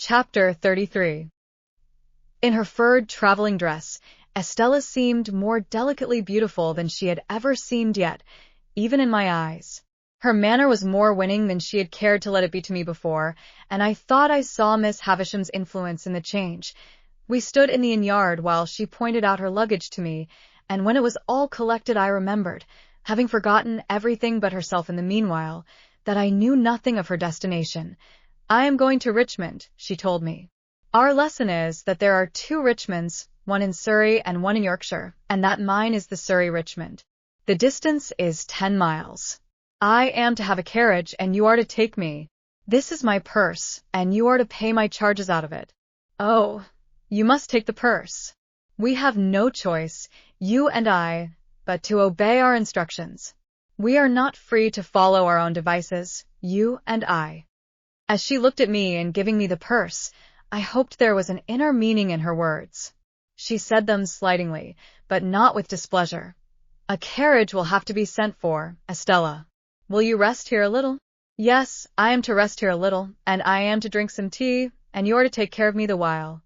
Chapter 33. In her furred traveling dress, Estella seemed more delicately beautiful than she had ever seemed yet, even in my eyes. Her manner was more winning than she had cared to let it be to me before, and I thought I saw Miss Havisham's influence in the change. We stood in the inn yard while she pointed out her luggage to me, and when it was all collected I remembered, having forgotten everything but herself in the meanwhile, that I knew nothing of her destination. "I am going to Richmond," she told me. "Our lesson is that there are two Richmonds, one in Surrey and one in Yorkshire, and that mine is the Surrey Richmond. The distance is 10 miles. I am to have a carriage, and you are to take me. This is my purse, and you are to pay my charges out of it." "Oh, you must take the purse." "We have no choice, you and I, but to obey our instructions. We are not free to follow our own devices, you and I." As she looked at me in giving me the purse, I hoped there was an inner meaning in her words. She said them slightingly, but not with displeasure. "A carriage will have to be sent for, Estella. Will you rest here a little?" "Yes, I am to rest here a little, and I am to drink some tea, and you are to take care of me the while."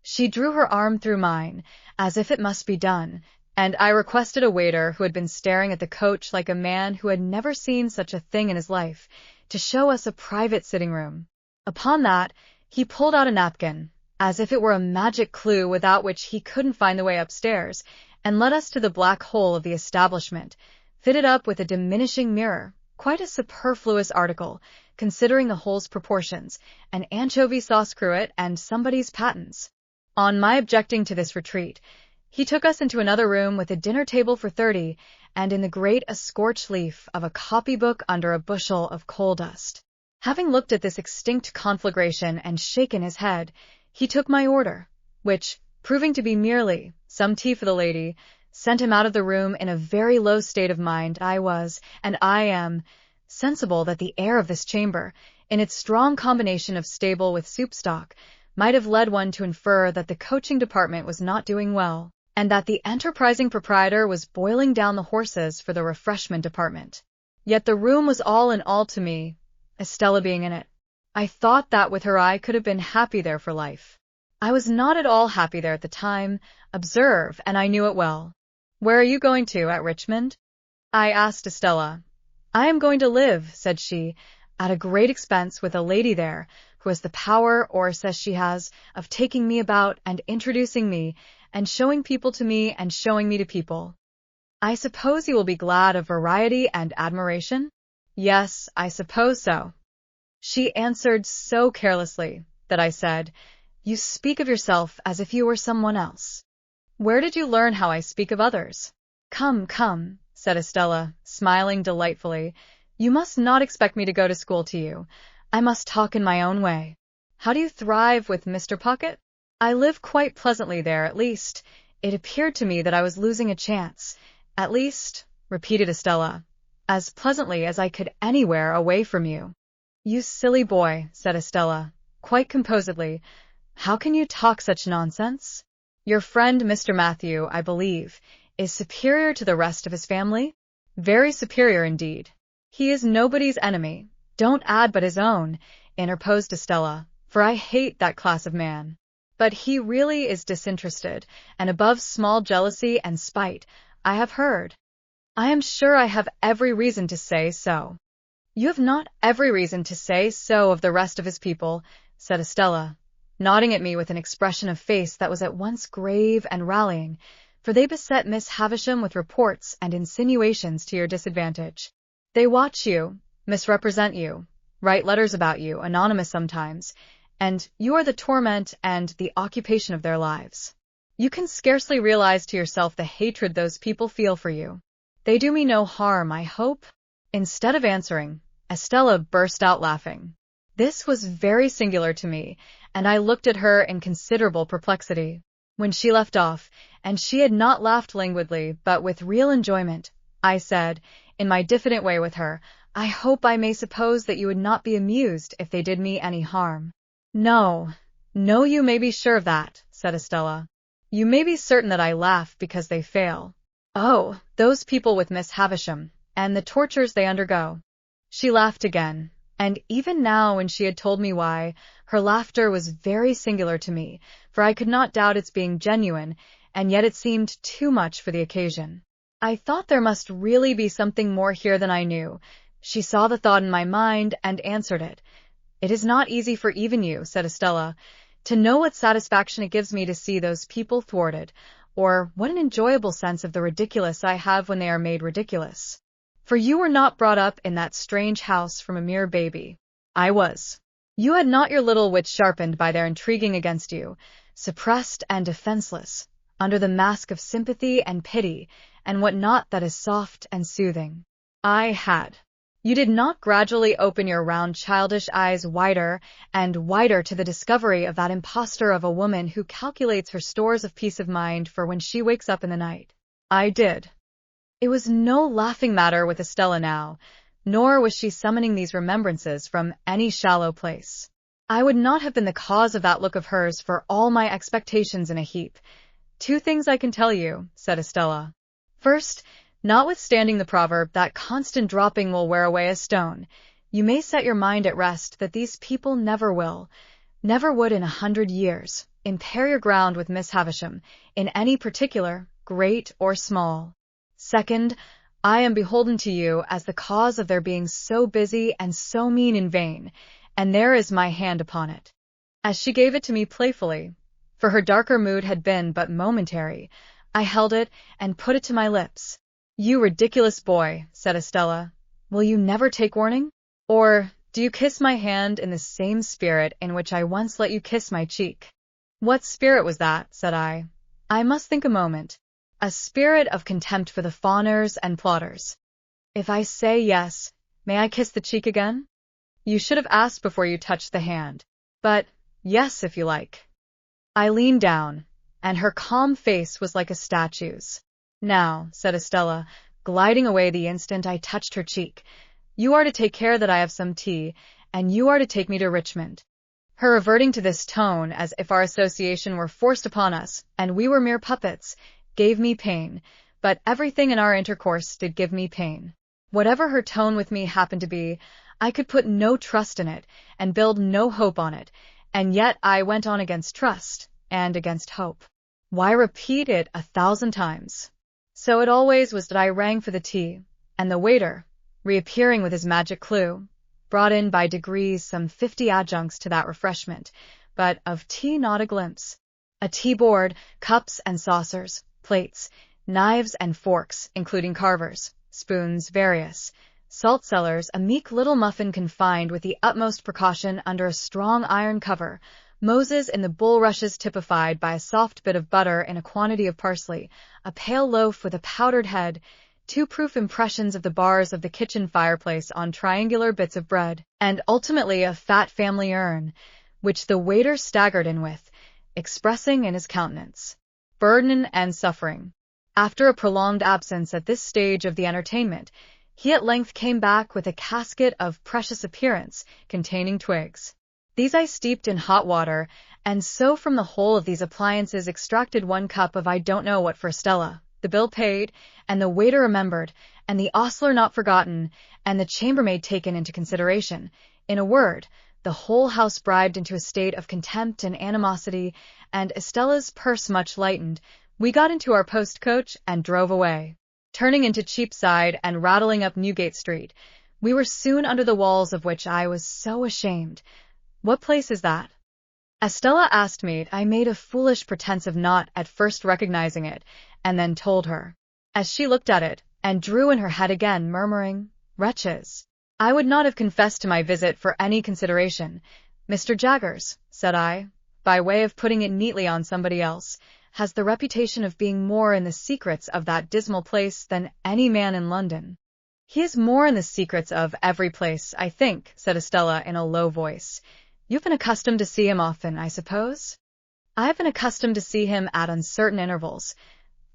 She drew her arm through mine, as if it must be done, and I requested a waiter who had been staring at the coach like a man who had never seen such a thing in his life, to show us a private sitting room. Upon that, he pulled out a napkin, as if it were a magic clue without which he couldn't find the way upstairs, and led us to the black hole of the establishment, fitted up with a diminishing mirror, quite a superfluous article, considering the hole's proportions, an anchovy sauce cruet, and somebody's patents. On my objecting to this retreat, he took us into another room with a dinner table for 30, and in the grate a scorched leaf of a copybook under a bushel of coal dust. Having looked at this extinct conflagration and shaken his head, he took my order, which, proving to be merely "some tea for the lady," sent him out of the room in a very low state of mind. I was, and I am, sensible that the air of this chamber, in its strong combination of stable with soup stock, might have led one to infer that the coaching department was not doing well, and that the enterprising proprietor was boiling down the horses for the refreshment department. Yet the room was all in all to me, Estella being in it. I thought that with her I could have been happy there for life. I was not at all happy there at the time, observe, and I knew it well. "Where are you going to, at Richmond?" I asked Estella. "I am going to live," said she, "at a great expense with a lady there, who has the power, or says she has, of taking me about and introducing me, and showing people to me and showing me to people. I suppose you will be glad of variety and admiration?" "Yes, I suppose so." She answered so carelessly that I said, "You speak of yourself as if you were someone else. Where did you learn how I speak of others?" "Come, come," said Estella, smiling delightfully, "you must not expect me to go to school to you. I must talk in my own way. How do you thrive with Mr. Pocket?" "I live quite pleasantly there, at least. It appeared to me that I was losing a chance. At least," repeated Estella, "as pleasantly as I could anywhere away from you." "You silly boy," said Estella, quite composedly. "How can you talk such nonsense? Your friend Mr. Matthew, I believe, is superior to the rest of his family?" "Very superior indeed." "He is nobody's enemy." "Don't add but his own," interposed Estella, "for I hate that class of man. But he really is disinterested, and above small jealousy and spite, I have heard." "I am sure I have every reason to say so." "You have not every reason to say so of the rest of his people," said Estella, nodding at me with an expression of face that was at once grave and rallying, "for they beset Miss Havisham with reports and insinuations to your disadvantage. They watch you, misrepresent you, write letters about you, anonymous sometimes, and you are the torment and the occupation of their lives. You can scarcely realize to yourself the hatred those people feel for you. They do me no harm, I hope?" Instead of answering, Estella burst out laughing. This was very singular to me, and I looked at her in considerable perplexity. When she left off, and she had not laughed languidly but with real enjoyment, I said, in my diffident way with her, "I hope I may suppose that you would not be amused if they did me any harm." "No, no, you may be sure of that," said Estella. "You may be certain that I laugh because they fail. Oh, those people with Miss Havisham, and the tortures they undergo." She laughed again, And even now, when she had told me why, her laughter was very singular to me, for I could not doubt its being genuine, and yet it seemed too much for the occasion. I thought there must really be something more here than I knew. She saw the thought in my mind and answered it. "It is not easy for even you," said Estella, "to know what satisfaction it gives me to see those people thwarted, or what an enjoyable sense of the ridiculous I have when they are made ridiculous. For you were not brought up in that strange house from a mere baby. I was. You had not your little wits sharpened by their intriguing against you, suppressed and defenseless, under the mask of sympathy and pity, and what not that is soft and soothing. I had. You did not gradually open your round childish eyes wider and wider to the discovery of that impostor of a woman who calculates her stores of peace of mind for when she wakes up in the night. I did." It was no laughing matter with Estella now, nor was she summoning these remembrances from any shallow place. I would not have been the cause of that look of hers for all my expectations in a heap. "Two things I can tell you," said Estella. "First, notwithstanding the proverb that constant dropping will wear away a stone, you may set your mind at rest that these people never will, never would in 100 years, impair your ground with Miss Havisham, in any particular, great or small. Second, I am beholden to you as the cause of their being so busy and so mean in vain, and there is my hand upon it." As she gave it to me playfully, for her darker mood had been but momentary, I held it and put it to my lips. "You ridiculous boy," said Estella, "will you never take warning? Or do you kiss my hand in the same spirit in which I once let you kiss my cheek?" "What spirit was that?" said I. "I must think a moment." "A spirit of contempt for the fawners and plotters." "If I say yes, may I kiss the cheek again?" "You should have asked before you touched the hand. But yes, if you like." I leaned down, and her calm face was like a statue's. "Now," said Estella, gliding away the instant I touched her cheek, "you are to take care that I have some tea, and you are to take me to Richmond." Her reverting to this tone, as if our association were forced upon us, and we were mere puppets, gave me pain, but everything in our intercourse did give me pain. Whatever her tone with me happened to be, I could put no trust in it, and build no hope on it, and yet I went on against trust, and against hope. Why repeat it 1,000 times? So it always was that I rang for the tea, and the waiter, reappearing with his magic clue, brought in by degrees some 50 adjuncts to that refreshment, but of tea not a glimpse. A tea board, cups and saucers, plates, knives and forks, including carvers, spoons various, salt cellars, a meek little muffin confined with the utmost precaution under a strong iron cover, Moses in the bulrushes typified by a soft bit of butter and a quantity of parsley, a pale loaf with a powdered head, 2 proof impressions of the bars of the kitchen fireplace on triangular bits of bread, and ultimately a fat family urn, which the waiter staggered in with, expressing in his countenance burden and suffering. After a prolonged absence at this stage of the entertainment, he at length came back with a casket of precious appearance, containing twigs. These I steeped in hot water, and so from the whole of these appliances extracted 1 cup of I don't know what for Estella, the bill paid, and the waiter remembered, and the ostler not forgotten, and the chambermaid taken into consideration. In a word, the whole house bribed into a state of contempt and animosity, and Estella's purse much lightened, we got into our post-coach and drove away. Turning into Cheapside and rattling up Newgate Street, we were soon under the walls of which I was so ashamed. "What place is that?" Estella asked me. I made a foolish pretense of not at first recognizing it, and then told her. As she looked at it, and drew in her head again, murmuring, "Wretches!" I would not have confessed to my visit for any consideration. "Mr. Jaggers," said I, by way of putting it neatly on somebody else, "has the reputation of being more in the secrets of that dismal place than any man in London." "He is more in the secrets of every place, I think," said Estella in a low voice. "You've been accustomed to see him often, I suppose?" "I have been accustomed to see him at uncertain intervals,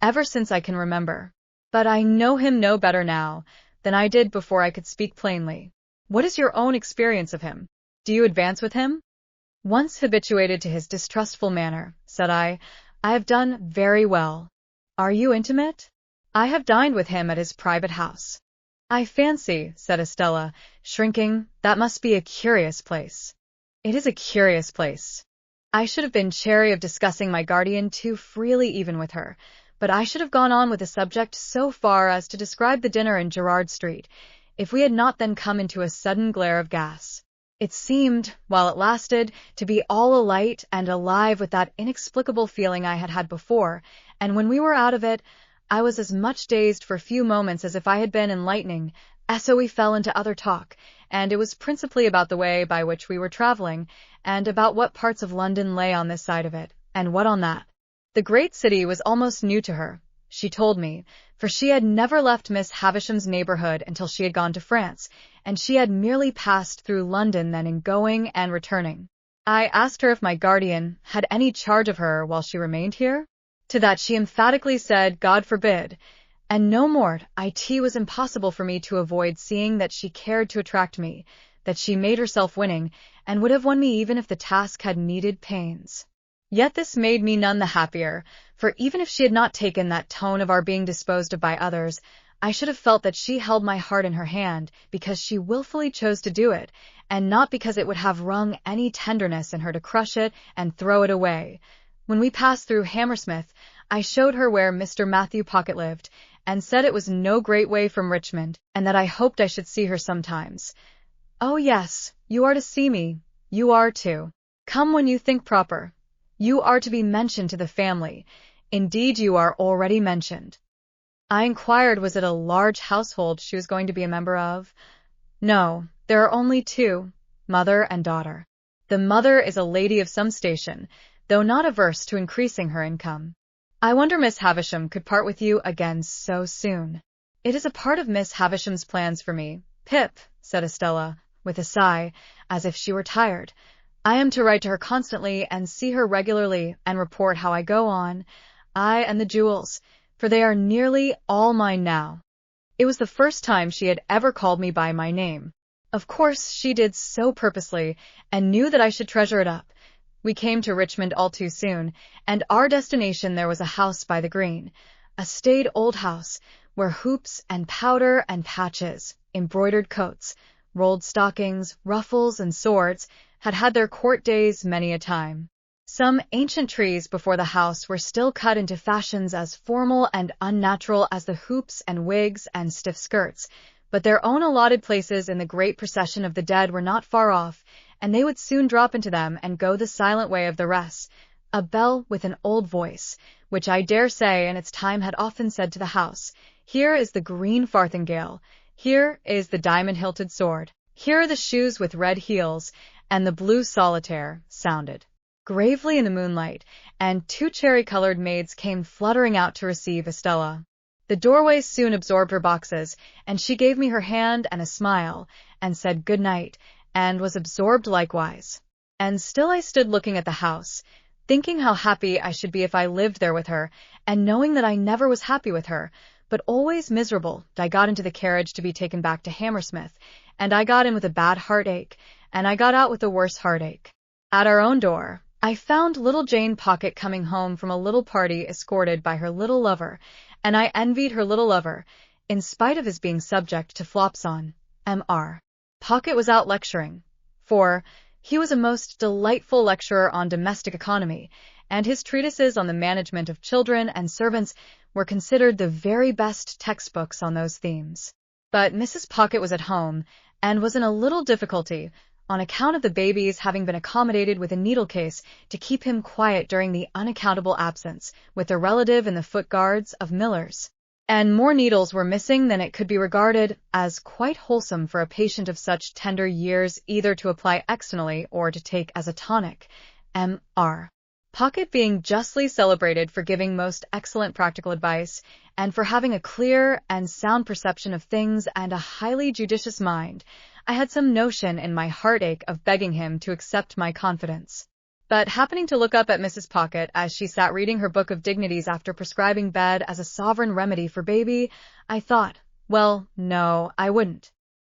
ever since I can remember. But I know him no better now than I did before I could speak plainly." "What is your own experience of him? Do you advance with him?" "Once habituated to his distrustful manner," said I have done very well." "Are you intimate?" "I have dined with him at his private house." I fancy, said Estella, shrinking, that must be a curious place. It is a curious place. I should have been chary of discussing my guardian too freely even with her, but I should have gone on with the subject so far as to describe the dinner in Gerrard Street, if we had not then come into a sudden glare of gas. It seemed, while it lasted, to be all alight and alive with that inexplicable feeling I had had before, and when we were out of it, I was as much dazed for a few moments as if I had been enlightening, so we fell into other talk, and it was principally about the way by which we were traveling, and about what parts of London lay on this side of it, and what on that. The great city was almost new to her, she told me, for she had never left Miss Havisham's neighborhood until she had gone to France, and she had merely passed through London then in going and returning. I asked her if my guardian had any charge of her while she remained here. To that she emphatically said, God forbid, and no more. It was impossible for me to avoid seeing that she cared to attract me, that she made herself winning, and would have won me even if the task had needed pains. Yet this made me none the happier, for even if she had not taken that tone of our being disposed of by others, I should have felt that she held my heart in her hand because she wilfully chose to do it, and not because it would have wrung any tenderness in her to crush it and throw it away. When we passed through Hammersmith, I showed her where Mr. Matthew Pocket lived, and said it was no great way from Richmond, and that I hoped I should see her sometimes. Oh yes, you are to see me, you are to. Come when you think proper. You are to be mentioned to the family. Indeed, you are already mentioned. I inquired was it a large household she was going to be a member of? No, there are only two, mother and daughter. The mother is a lady of some station, though not averse to increasing her income. I wonder Miss Havisham could part with you again so soon. It is a part of Miss Havisham's plans for me. Pip, said Estella, with a sigh, as if she were tired. I am to write to her constantly and see her regularly and report how I go on, I and the jewels, for they are nearly all mine now. It was the first time she had ever called me by my name. Of course, she did so purposely, and knew that I should treasure it up. We came to Richmond all too soon, and our destination there was a house by the green, a staid old house, where hoops and powder and patches, embroidered coats, rolled stockings, ruffles, and swords had had their court days many a time. Some ancient trees before the house were still cut into fashions as formal and unnatural as the hoops and wigs and stiff skirts, but their own allotted places in the great procession of the dead were not far off, and they would soon drop into them and go the silent way of the rest. A bell with an old voice, which I dare say in its time had often said to the house, here is the green farthingale, here is the diamond-hilted sword, here are the shoes with red heels, and the blue solitaire, sounded gravely in the moonlight, and two cherry-colored maids came fluttering out to receive Estella. The doorway soon absorbed her boxes, and she gave me her hand and a smile, and said good night, and was absorbed likewise. And still I stood looking at the house, thinking how happy I should be if I lived there with her, and knowing that I never was happy with her, but always miserable. I got into the carriage to be taken back to Hammersmith, and I got in with a bad heartache, and I got out with a worse heartache. At our own door, I found little Jane Pocket coming home from a little party escorted by her little lover, and I envied her little lover, in spite of his being subject to flops on Mr. Pocket was out lecturing, for he was a most delightful lecturer on domestic economy, and his treatises on the management of children and servants were considered the very best textbooks on those themes. But Mrs. Pocket was at home, and was in a little difficulty, on account of the baby's having been accommodated with a needle-case to keep him quiet during the unaccountable absence, with a relative in the foot-guards of Miller's. And more needles were missing than it could be regarded as quite wholesome for a patient of such tender years either to apply externally or to take as a tonic. Mr. Pocket being justly celebrated for giving most excellent practical advice, and for having a clear and sound perception of things and a highly judicious mind, I had some notion in my heartache of begging him to accept my confidence. But happening to look up at Mrs. Pocket as she sat reading her book of dignities after prescribing bed as a sovereign remedy for baby, I thought, well, no, I wouldn't.